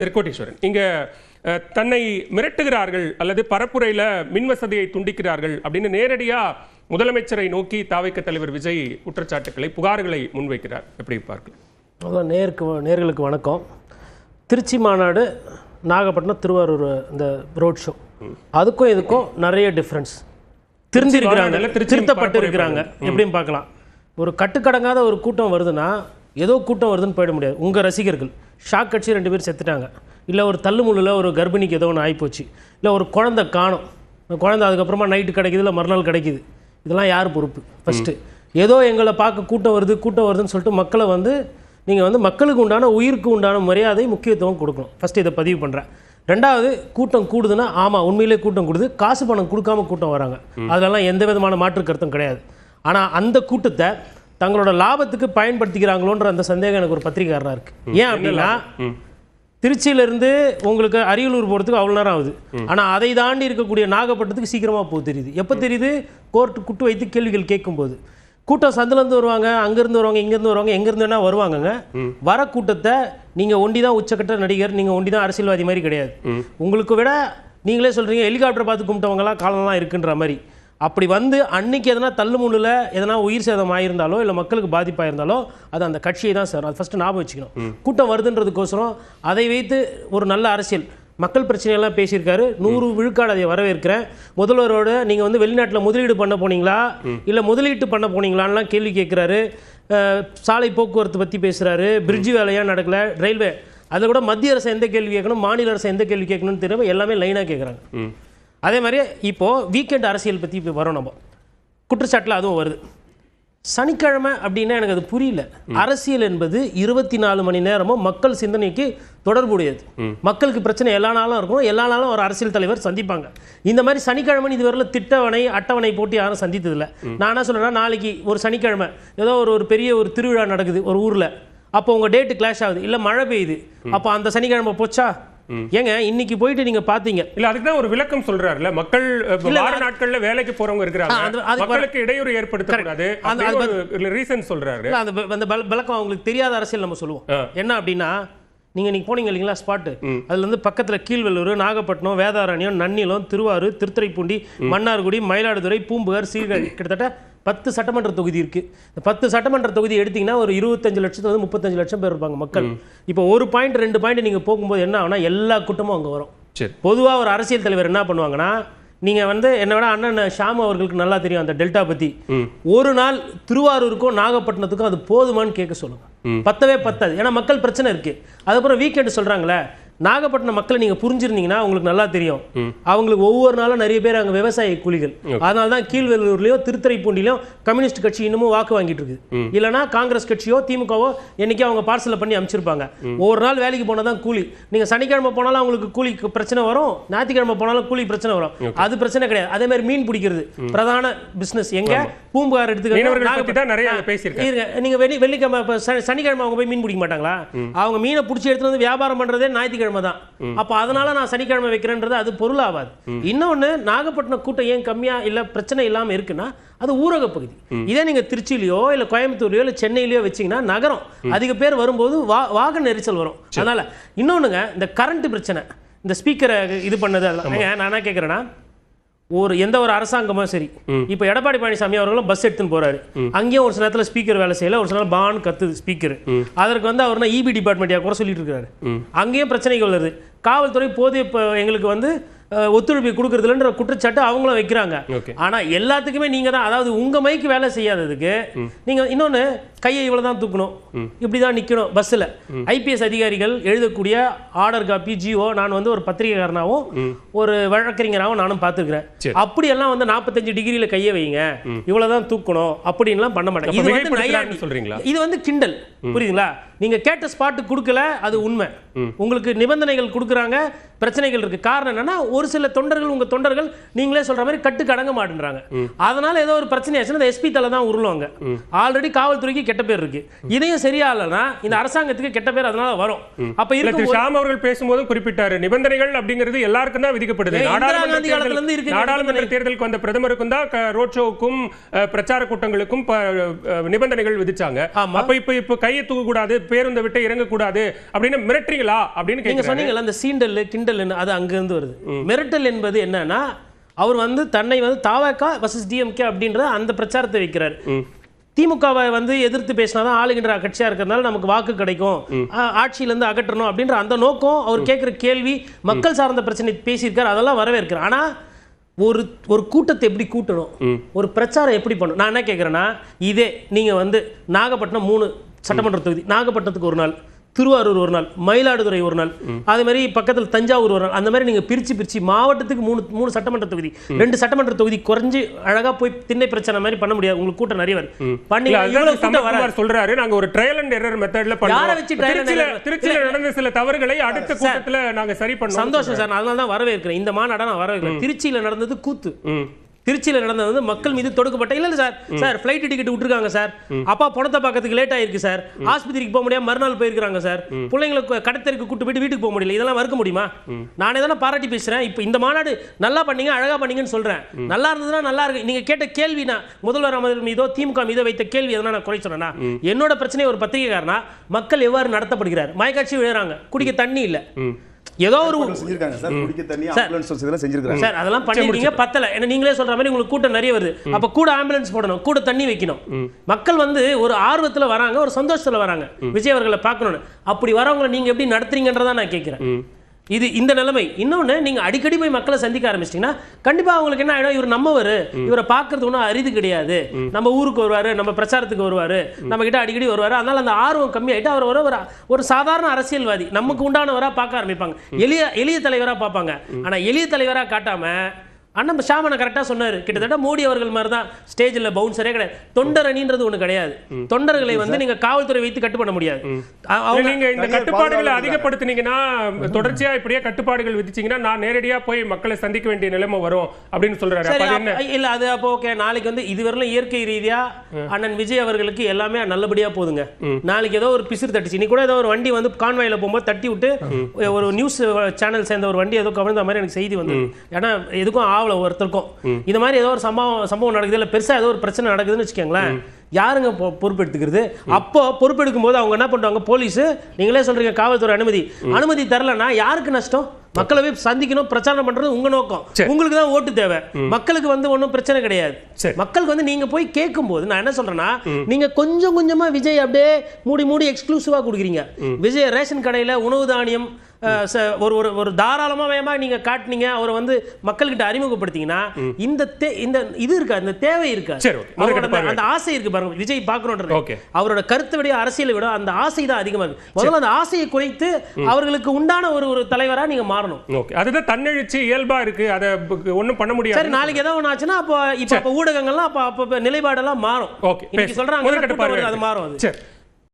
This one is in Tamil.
திருக்கோட்டீஸ்வரன் இங்க தன்னை மிரட்டுகிறார்கள் அல்லது பரப்புரையில மின்வசதியை துண்டிக்கிறார்கள் அப்படின்னு நேரடியா முதலமைச்சரை நோக்கி தாவைக்க தலைவர் விஜய் குற்றச்சாட்டுக்களை புகார்களை முன்வைக்கிறார். எப்படி பார்க்கலாம்? நேர்களுக்கு வணக்கம். திருச்சி மாநாடு, நாகப்பட்டினம், திருவாரூர் இந்த ரோட் ஷோ, அதுக்கும் இதுக்கும் நிறைய டிஃப்ரென்ஸ். திருத்தப்பட்டு இருக்கிறாங்க. எப்படின்னு பார்க்கலாம். ஒரு கட்டுக்கடங்காத ஒரு கூட்டம் வருதுன்னா ஏதோ கூட்டம் வருதுன்னு போயிட முடியாது. உங்கள் ரசிகர்கள் ஷாக் கட்சி 2 பேர் செத்துட்டாங்க, இல்லை ஒரு தள்ளுமுள்ளில் ஒரு கர்ப்பிணிக்கு ஏதோ ஒன்று ஆகிப்போச்சு, இல்லை ஒரு குழந்தை காணும், குழந்தை அதுக்கப்புறமா நைட்டு கிடைக்குது, இல்லை மறுநாள் கிடைக்குது. இதெல்லாம் யார் பொறுப்பு? ஃபஸ்ட்டு ஏதோ எங்களை பார்க்க கூட்டம் வருதுன்னு சொல்லிட்டு மக்களை நீங்கள் மக்களுக்கு உண்டான, உயிருக்கு உண்டான மரியாதை, முக்கியத்துவம் கொடுக்கணும். ஃபஸ்ட்டு இதை பதிவு பண்ணுறேன். ரெண்டாவது, கூட்டம் கூடுதுன்னா ஆமாம், உண்மையிலே கூட்டம் கூடுது. காசு பணம் கொடுக்காம கூட்டம் வராங்க, அதெல்லாம் எந்த விதமான மாற்று கருத்தும் கிடையாது. ஆனால் அந்த கூட்டத்தை தங்களோட லாபத்துக்கு பயன்படுத்திக்கிறாங்களோன்ற அந்த சந்தேகம் எனக்கு ஒரு பத்திரிகையாளராக இருக்குது. ஏன் அப்படின்னா, திருச்சியிலேருந்து உங்களுக்கு அரியலூர் போகிறதுக்கு அவ்வளோ நேரம் ஆகுது. ஆனால் அதை தாண்டி இருக்கக்கூடிய நாகப்பட்டினத்துக்கு சீக்கிரமாக போக தெரியுது. எப்போ தெரியுது? கோர்ட்டு குட்டு வைத்து கேள்விகள் கேட்கும்போது. கூட்டம் சந்திலேருந்து வருவாங்க, அங்கேருந்து வருவாங்க, இங்கேருந்து வருவாங்க, எங்கேருந்து வேணால் வருவாங்கங்க. வர கூட்டத்தை நீங்கள் ஒண்டி தான் உச்சக்கட்ட நடிகர், நீங்கள் ஒண்டி தான் அரசியல்வாதி மாதிரி கிடையாது. உங்களுக்கு விட நீங்களே சொல்கிறீங்க ஹெலிகாப்டர் பார்த்து கும்பிட்டவங்களாம் காலம்லாம் இருக்குன்ற மாதிரி. அப்படி அன்னைக்கு எதனா தள்ளுமுள்ளில் எதனா உயிர் சேதம் ஆயிருந்தாலோ, இல்லை மக்களுக்கு பாதிப்பாயிருந்தாலோ, அது அந்த கட்சியை தான் சார். அது ஃபஸ்ட்டு ஞாபகம் வச்சுக்கணும். கூட்டம் வருதுன்றதுக்கோசரம் அதை வைத்து ஒரு நல்ல அரசியல், மக்கள் பிரச்சனையெல்லாம் பேசியிருக்காரு. 100 விழுக்காடு அதை வரவேற்கிறேன். முதல்வரோட நீங்கள் வெளிநாட்டில் முதலீடு பண்ண போனீங்களா, இல்லை முதலீட்டு பண்ண போனீங்களான்லாம் கேள்வி கேட்குறாரு. சாலை போக்குவரத்து பற்றி பேசுகிறாரு. பிரிட்ஜ் வேலையாக நடக்கலை, ரயில்வே, அதில் கூட மத்திய அரசு எந்த கேள்வி கேட்கணும், மாநில அரசு எந்த கேள்வி கேட்கணும்னு தெரியாமல் எல்லாமே லைனாக கேட்குறாங்க. அதே மாதிரி இப்போது வீக்கெண்ட் அரசியல் பற்றி இப்போ வரோம். நம்ம குற்றச்சாட்டில் அதுவும் வருது. சனிக்கிழமை அப்படின்னா எனக்கு அது புரியல. அரசியல் என்பது 24 மணி நேரமும் மக்கள் சிந்தனைக்கு தொடர்புடையது. மக்களுக்கு பிரச்சனை எல்லா நாளும் இருக்கும், எல்லா நாளும் ஒரு அரசியல் தலைவர் சந்திப்பாங்க. இந்த மாதிரி சனிக்கிழமை இதுவரையில் திட்டவணை அட்டவணை போட்டு யாரும் சந்தித்ததில்லை. நான் என்ன சொல்கிறேன்னா, நாளைக்கு ஒரு சனிக்கிழமை ஏதோ ஒரு பெரிய ஒரு திருவிழா நடக்குது ஒரு ஊரில், அப்போ உங்கள் டேட்டு கிளாஷ் ஆகுது, இல்லை மழை பெய்யுது, அப்போ அந்த சனிக்கிழமை போச்சா? ஏங்க இன்னைக்கு போயிட்டு நீங்க பாத்தீங்க இல்ல, அதுக்கு தான் ஒரு விளக்கம் சொல்றாருல. மக்கள் வார நாட்கள்ல வேலைக்கு போறவங்க இருக்காங்க, மக்களுக்கு இடையூறு ஏற்படுத்த கூடாது, அந்த ரீசன் சொல்றாரு. அந்த விளக்கம் அவங்களுக்கு தெரியாத அரசியல் நம்ம சொல்லுவோம். என்ன அப்படின்னா, நீங்க போனீங்க இல்லைங்களா ஸ்பாட்டு, அதுல பக்கத்துல கீழ்வெள்ளூர், நாகப்பட்டினம், வேதாரண்யம், நன்னிலம், திருவாரூர், திருத்துறைப்பூண்டி, மன்னார்குடி, மயிலாடுதுறை, பூம்புகார், சீர்காழி, கிட்டத்தட்ட 10 சட்டமன்ற தொகுதி இருக்கு. இந்த 10 சட்டமன்ற தொகுதி எடுத்தீங்கன்னா ஒரு 25 லட்சத்து 35 லட்சம் பேர் இருப்பாங்க மக்கள். இப்போ 1 பாயிண்ட் 2 பாயிண்ட் நீங்க போகும்போது என்ன ஆகுனா, எல்லா கூட்டமும் அங்கே வரும். பொதுவா ஒரு அரசியல் தலைவர் என்ன பண்ணுவாங்கன்னா, நீங்க என்ன விட அண்ணன் ஷாம் அவர்களுக்கு நல்லா தெரியும் அந்த டெல்டா பத்தி. ஒரு நாள் திருவாரூருக்கும் நாகப்பட்டினத்துக்கும் அது போதுமான்னு கேட்க சொல்லுங்க. பத்தவே பத்தாது. ஏன்னா மக்கள் பிரச்சனை இருக்கு. அதுக்கப்புறம் வீக்கெண்டு சொல்றாங்களே, நாகப்பட்டினம் மக்களை நீங்க புரிஞ்சிருந்தீங்கன்னா உங்களுக்கு நல்லா தெரியும். அவங்களுக்கு ஒவ்வொரு நாளும் நிறைய பேர் அங்கே விவசாய கூலிகள். அதனால தான் கீழ்வெள்ளூர்லயோ திருத்துறைப்பூண்டிலையும் கம்யூனிஸ்ட் கட்சி இன்னமும் வாக்கு வாங்கிட்டு இருக்கு. இல்லைன்னா காங்கிரஸ் கட்சியோ திமுகவோ என்னைக்கு அவங்க பார்சல் பண்ணி அமைச்சிருப்பாங்க. ஒவ்வொரு நாள் வேலைக்கு போனதான் கூலி. நீங்க சனிக்கிழமை போனாலும் அவங்களுக்கு கூலி பிரச்சனை வரும், ஞாயிற்றுக்கிழமை போனாலும் கூலி பிரச்சனை வரும். அது பிரச்சனை கிடையாது. அதே மாதிரி மீன் பிடிக்கிறது பிரதான பிசினஸ். எங்க பூம்புகார் எடுத்துக்கிட்டு நீங்க வெள்ளிக்கிழமை சனிக்கிழமை அவங்க போய் மீன் பிடிக்க மாட்டாங்களா? அவங்க மீனை பிடிச்சி எடுத்துட்டு வந்து வியாபாரம் பண்றதே ஞாயிற்றுக்கிழமை தான். அப்ப அதனால நான் சனிக்கிழமை வைக்கிறேன்றது அது பொருள் ஆகாது. இன்னொன்னு, நாகப்பட்டினம் கூட்டம் ஏன் கம்மியா இல்ல பிரச்சனை இல்லாம இருக்குன்னா, அது ஊரக பகுதி. இதே நீங்க திருச்சியிலயோ இல்ல கோயம்புத்தூர்லயோ இல்ல சென்னையிலயோ வச்சீங்கன்னா நகரம், அதிக பேர் வரும்போது வாகன நெரிசல் வரும். அதனால இன்னொன்னுங்க, இந்த கரண்ட் பிரச்சனை, இந்த ஸ்பீக்கரை இது பண்ணது, நான் என்ன கேட்கிறேன்னா, எந்த ஒரு அரசாங்கமும் சரி, இப்ப எடப்பாடி பழனிசாமி அவர்களும் பஸ் எடுத்துன்னு போறாரு, அங்கேயும் ஒரு சில நேரத்தில் ஸ்பீக்கர் வேலை செய்யல, ஒரு சில நேரம் பான் கத்துது ஸ்பீக்கர். அதற்கு அவர் இபி டிபார்ட்மெண்ட் குறை சொல்லிட்டு இருக்காரு. அங்கேயும் பிரச்சனைகள் வருது. காவல்துறை போது இப்ப எங்களுக்கு ஒத்துழைப்பு கொடுக்கறதுலன்ற குற்றச்சாட்டு அவங்களும் வைக்கிறாங்க. ஆனா எல்லாத்துக்குமே நீங்க தான், அதாவது உங்க மைக்கு வேலை செய்யாததுக்கு நீங்க இன்னொன்னு கையை இவ்வளவுதான் தூக்கணும், இப்படிதான் நிக்கணும் பஸ்ல. ஐபிஎஸ் அதிகாரிகள் எழுதக்கூடிய ஆர்டர் காப்பி, ஜிஓ, நான் ஒரு பத்திரிகைக்காரனாவும் ஒரு வழக்கறிஞராகவும் நானும் பார்த்துக்கிறேன். அப்படியெல்லாம் 45 டிகிரியில கையை வைங்க, இவ்வளவுதான் தூக்கணும் அப்படின்லாம் பண்ண மாட்டேன். இது கிண்டல், புரியுதுங்களா? நீங்க கேட்ட ஸ்பாட்டு கொடுக்கல, அது உண்மை. உங்களுக்கு நிபந்தனைகள் கொடுக்குறாங்க, பிரச்சனைகள் இருக்கு. காரணம் என்னன்னா, ஒரு சில தொண்டர்கள், உங்க தொண்டர்கள் நீங்களே சொல்ற மாதிரி கட்டுக்கு அடங்க மாட்டேன்றாங்க. அதனால ஏதோ ஒரு பிரச்சனை ஆச்சுன்னா எஸ்பி தலை தான் உருளுவாங்க. ஆல்ரெடி காவல்துறைக்கு கெட்ட பேர் இருக்கு. இதையும் சரியா இல்லைன்னா இந்த அரசாங்கத்துக்கு கெட்ட பேர் அதனால வரும். அப்ப இருக்கு ஷாம் அவர்கள் பேசும்போது குறிப்பிட்டாரு, நிபந்தனைகள் அப்படிங்கிறது எல்லாருக்கும் தான் விதிக்கப்படுது. நாடாளுமன்ற தேர்தலுக்கு வந்த பிரதமருக்கும் தான் ரோட் ஷோவுக்கும் பிரச்சார கூட்டங்களுக்கும் நிபந்தனைகள் விதிச்சாங்க. அப்ப இப்ப கையை தூக்க கூடாது, பேருந்தை விட்டு இறங்கக்கூடாது அப்படின்னு மிரட்டுறீங்களா அப்படின்னு நீங்க கேட்குறாரு. சொன்னீங்கல்ல அந்த சீண்டல் கிண்டல் அது அங்கிருந்து வருது. மிரட்டல் என்பது என்னன்னா அவர் வந்து தன்னை வந்து தாவக வர்சஸ் டிஎம்கே அப்படின்ற அந்த பிரச்சாரத்தை வைக்கிறார். திமுகவை வந்து எதிர்த்து பேசினாதான் ஆளுகின்ற கட்சியா இருக்கிறதுனால நமக்கு வாக்கு கிடைக்கும், ஆட்சியிலிருந்து அகற்றணும் அப்படின்ற அந்த நோக்கம், அவர் கேட்கிற கேள்வி மக்கள் சார்ந்த பிரச்சனை பேசியிருக்காரு, அதெல்லாம் வரவேற்கிறேன். ஆனா ஒரு கூட்டத்தை எப்படி கூட்டணும், ஒரு பிரச்சாரம் எப்படி பண்ணணும். நான் என்ன கேட்குறேன்னா, இதே நீங்க வந்து நாகப்பட்டினம் 3 சட்டமன்ற தொகுதி, நாகப்பட்டினத்துக்கு ஒரு நாள், திருவாரூர் ஒரு நாள், மயிலாடுதுறை ஒரு நாள், அதே மாதிரி பக்கத்தில் தஞ்சாவூர் ஒரு நாள், அந்த மாதிரி நீங்க பிரிச்சு மாவட்டத்துக்கு 3 சட்டமன்ற தொகுதி, 2 சட்டமன்ற தொகுதி குறைஞ்சு அழகா போய் திண்ணை பிரச்சனை மாதிரி பண்ண முடியாது. உங்களுக்கு கூட்டம் நிறைய வரும். சொல்றாரு நாங்க ஒரு ட்ரையல் அண்ட் எரர் மெத்தட்ல பண்ணுவோம். திருச்சியில நடந்த சில தவறுகளை அடுத்த கூட்டத்துல நாங்க சரி பண்ணோம். சந்தோஷம் சார், அதனால தான் வரவேற்கிறேன். இந்த மாநாட நான் வரவேற்கிறேன். திருச்சியில நடந்தது கூத்து. திருச்சியில் நடந்தது வந்து மக்கள் மீது தொடுக்கப்பட்ட இல்ல சார் ஃப்ளைட் டிக்கெட் விட்டுருக்காங்க சார், அப்பா பணத்தை பார்க்கறதுக்கு லேட் ஆயிருக்கு சார், ஆஸ்பத்திரிக்கு போக முடியாம மறுநாள் போயிருக்காங்க சார், பிள்ளைங்களுக்கு கடத்தருக்கு கூட்டு போயிட்டு வீட்டுக்கு போக முடியல, இதெல்லாம் மறுக்க முடியுமா? நானே தானே பாராட்டி பேசுறேன். இப்போ இந்த மாநாடு நல்லா பண்ணீங்க, அழகா பண்ணீங்கன்னு சொல்றேன். நல்லா இருந்ததுன்னா நல்லா இருக்கு. நீங்க கேட்ட கேள்வி நான் முதல்வர் அமர் மீதோ திமுக மீதோ வைத்த கேள்வி எதனா நான் குறை சொன்னா, என்னோட பிரச்சனை ஒரு பத்திரிகைக்காரனா மக்கள் எவ்வாறு நடத்தப்படுகிறார், மயக்காட்சி விழுறாங்க, குடிக்க தண்ணி இல்ல, ஏதோ ஒரு செஞ்சிருக்காங்க சார், குடிக்க தண்ணி ஆம்புலன்ஸ் வசதிலாம் செஞ்சிருக்காங்க சார், அதெல்லாம் பண்ணிருக்கீங்க, பத்தல. என்ன நீங்களே சொல்ற மாதிரி உங்களுக்கு கூட்டம் நிறைய வருது, அப்ப கூட ஆம்புலன்ஸ் போடணும், கூட தண்ணி வைக்கணும். மக்கள் வந்து ஒரு ஆர்வத்துல வராங்க, ஒரு சந்தோஷத்துல வராங்க விஜய் அவர்களை பார்க்கணும்னு. அப்படி வரவங்களை நீங்க எப்படி நடத்துறீங்கன்றதா நான் கேட்கிறேன். இது இந்த நிலைமை. இன்னொன்று, நீங்கள் அடிக்கடி போய் மக்களை சந்திக்க ஆரம்பிச்சிட்டிங்கன்னா கண்டிப்பாக அவங்களுக்கு என்ன ஆகிடும், இவர் நம்மவர், இவரை பார்க்கறது ஒன்றும் அரிது கிடையாது, நம்ம ஊருக்கு வருவார், நம்ம பிரச்சாரத்துக்கு வருவார், நம்ம கிட்ட அடிக்கடி வருவார், அதனால் அந்த ஆர்வம் கம்மியாகிட்டு அவர் ஒரு சாதாரண அரசியல்வாதி, நமக்கு உண்டானவராக பார்க்க ஆரம்பிப்பாங்க, எளிய தலைவராக பார்ப்பாங்க. ஆனால் எளிய தலைவராக காட்டாமல் அண்ணன் ஷாமனை கரெக்டாக சொன்னார், கிட்டத்தட்ட மோடி அவர்கள் மாதிரி தான் ஸ்டேஜில் பவுன்சரே கிடையாது. தொண்டர் அணின்றது ஒன்று கிடையாது. தொண்டர்களை வந்து நீங்க காவல்துறை வைத்து கட்டுப்பட முடியாது. நீங்க இந்த கட்டுப்பாடுகளை அதிகப்படுத்தினீங்கன்னா, தொடர்ச்சியா இப்படியே கட்டுப்பாடுகள் விதிச்சீங்கன்னா நான் நேரடியா போய் மக்களை சந்திக்க வேண்டிய நிலைமை வரும் அப்படின்னு சொல்றாரு. இல்ல அது அப்போ ஓகே, நாளைக்கு வந்து இதுவரையிலும் இயற்கை ரீதியா அண்ணன் விஜய் அவர்களுக்கு எல்லாமே நல்லபடியா போதுங்க. நாளைக்கு ஏதோ ஒரு பிசிறு தட்டுச்சு, நீ கூட ஏதோ ஒரு வண்டி வந்து கான்வாயில போகும்போது தட்டி விட்டு ஒரு நியூஸ் சேனல் சேர்ந்த ஒரு வண்டி ஏதோ கவிழ்ந்த மாதிரி எனக்கு செய்தி வந்து, ஏன்னா எதுக்கும் ஒருத்தருக்கும் இந்த மாதிரி ஏதோ ஒரு சம்பவம் நடக்குது, இல்ல பெருசா ஏதோ ஒரு பிரச்சனை நடக்குதுன்னு வச்சுக்கோங்களேன், யாருங்க பொறுப்பெடுத்துக்கிறது? அப்போ பொறுப்பெடுக்கும் போது அவங்க என்ன பண்ணுவாங்க, போலீஸ், நீங்களே சொல்றீங்க காவல்துறை அனுமதி தரலன்னா யாருக்கு நஷ்டம்? மக்களை போய் சந்திக்கணும், பிரச்சாரம் பண்றது உங்க நோக்கம், உங்களுக்கு தான் ஓட்டு தேவை, மக்களுக்கு வந்து ஒன்றும் பிரச்சனை கிடையாது. மக்களுக்கு வந்து நீங்க போய் கேட்கும் போது நான் என்ன சொல்றேன்னா, நீங்க கொஞ்சம் கொஞ்சமா விஜய் அப்படியே மூடி எக்ஸ்க்ளூசிவா கொடுக்குறீங்க. விஜய் ரேஷன் கடையில உணவு தானியம் ஒரு தாராளமாக நீங்க காட்டினீங்க, அவரை வந்து மக்கள்கிட்ட அறிமுகப்படுத்திங்கன்னா இந்த இது இருக்கா, இந்த தேவை இருக்கா, அந்த ஆசை இருக்கு பாருங்க. விஜய் பார்க்கணுன்றது அவரோட கருத்தை விட அரசியலை விட அந்த ஆசை தான் அதிகமா இருக்கு. முதல்ல அந்த ஆசையை குறைத்து அவர்களுக்கு உண்டான ஒரு தலைவரா நீங்க மாறணும். அதுதான் தன்னெழுச்சி இயல்பா இருக்கு, அதை ஒன்றும் பண்ண முடியாது. சரி, நாளைக்கு ஏதாவது ஒன்று ஆச்சுன்னா அப்போ ஊடகங்கள்லாம் அப்போ நிலைப்பாடெல்லாம் மாறும். சொல்றாங்க அது மாறும்.